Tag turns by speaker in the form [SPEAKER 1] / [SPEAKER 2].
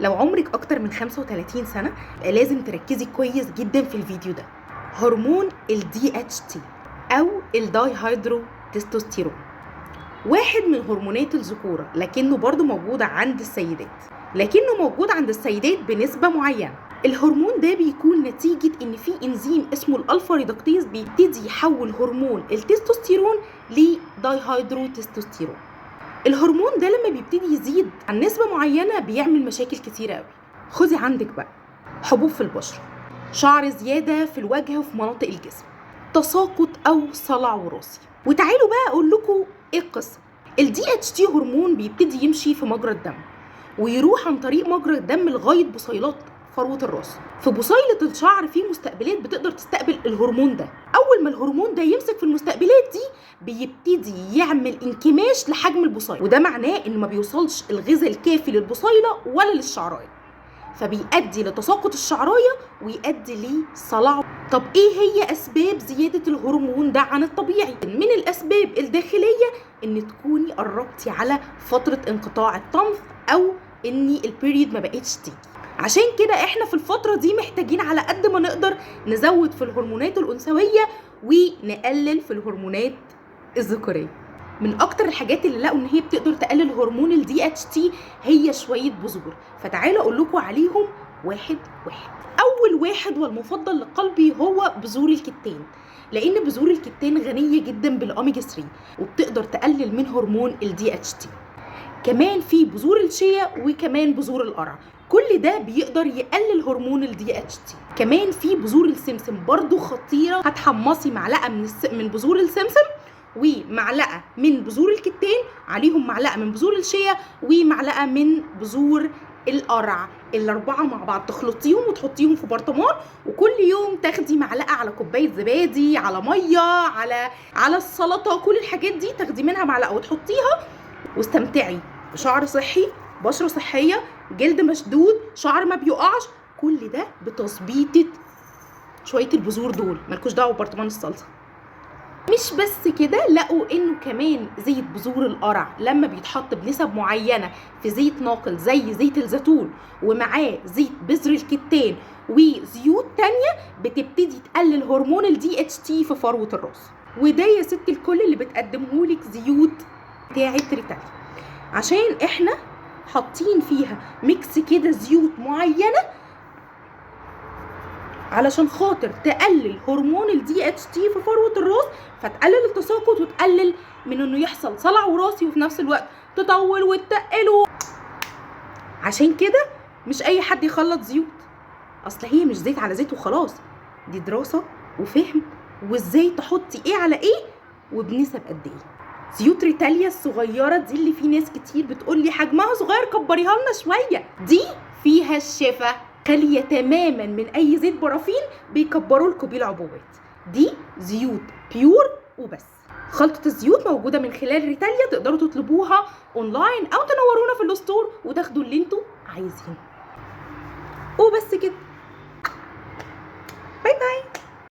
[SPEAKER 1] لو عمرك اكتر من 35 سنة لازم تركزي كويس جدا في الفيديو ده. هرمون ال DHT او الداي هيدرو تستوستيرون واحد من هرمونات الذكورة، لكنه برضو موجود عند السيدات بنسبة معينة. الهرمون ده بيكون نتيجة ان في انزيم اسمه الالفا ريدكتيز بيبتدي يحول هرمون التستوستيرون لداي هيدرو تستوستيرون. الهرمون ده لما بيبتدي يزيد عن نسبة معينة بيعمل مشاكل كتيرة قوي. خدي عندك بقى حبوب في البشرة، شعر زيادة في الوجه وفي مناطق الجسم، تساقط او صلع وراثي. وتعالوا بقى اقول لكم ايه القصة. ال DHT هرمون بيبتدي يمشي في مجرى الدم ويروح عن طريق مجرى الدم لغاية بصيلات فروة الراس. في بصيلة الشعر في مستقبلات بتقدر تستقبل الهرمون ده. اول ما الهرمون ده يمسك في المستقبلات دي بيبتدي يعمل انكماش لحجم البصيلة، وده معناه ان ما بيوصلش الغذاء الكافي للبصيلة ولا للشعرايه، فبيؤدي لتساقط الشعرايه ويؤدي لصلع. طب ايه هي اسباب زياده الهرمون ده عن الطبيعي؟ من الاسباب الداخليه ان تكوني قربتي على فتره انقطاع الطمث او ان البيريد ما بقتش تيجي. عشان كده احنا في الفتره دي محتاجين على قد ما نقدر نزود في الهرمونات الانثويه ونقلل في الهرمونات الذكوريه. من اكتر الحاجات اللي لقوا ان هي بتقدر تقلل هرمون ال DHT هي شويه بذور، فتعالوا اقول لكم عليهم واحد. اول واحد والمفضل لقلبي هو بذور الكتان، لان بذور الكتان غنيه جدا بالاوميجا 3 وبتقدر تقلل من هرمون ال DHT. كمان في بذور الشيا وكمان بذور القرع، كل ده بيقدر يقلل هرمون ال DHT. كمان في بذور السمسم برضو خطيره، هتحمصي معلقه من بذور السمسم ومعلقه من بذور الكتان، عليهم معلقه من بذور الشيا ومعلقه من بذور القرع، الاربعه مع بعض تخلطيهم وتحطيهم في برطمان، وكل يوم تاخدي معلقه على كوبايه زبادي، على ميه، على السلطه، كل الحاجات دي تاخدي منها معلقه وتحطيها، واستمتعي بشعر صحي، بشره صحيه، جلد مشدود، شعر ما بيقعش، كل ده بتظبيطه شويه البذور دول. مالكوش دعوه ببرطمان الصلصه. مش بس كده، لقوا انه كمان زيت بذور القرع لما بيتحط بنسب معينه في زيت ناقل زي زيت الزيتون ومعاه زيت بذر الكتان وزيوت تانية بتبتدي تقلل هرمون ال DHT في فروه الراس. وده يا ست الكل اللي بتقدمهولك زيوت بتاعه ريتاليا، عشان احنا حاطين فيها ميكس كده زيوت معينه علشان خاطر تقلل هرمون ال DHT في فروة الراس، فتقلل التساقط وتقلل من انه يحصل صلع وراثي وفي نفس الوقت تطول وتقله. عشان كده مش اي حد يخلط زيوت، اصل هي مش زيت على زيت وخلاص، دي دراسة وفهم وازاي تحطي ايه على ايه وبنسب قد ايه. زيوت ريتاليا الصغيرة دي اللي في ناس كتير بتقولي حجمها صغير كبريها لنا شوية، دي فيها الشفا، خالية تماما من اي زيت بارافين بيكبروا لكم بيه العبوات. دي زيوت بيور وبس. خلطة الزيوت موجودة من خلال ريتاليا، تقدروا تطلبوها اونلاين او تنورونا في الستور وتاخدوا اللي انتوا عايزينه. وبس كده، باي باي.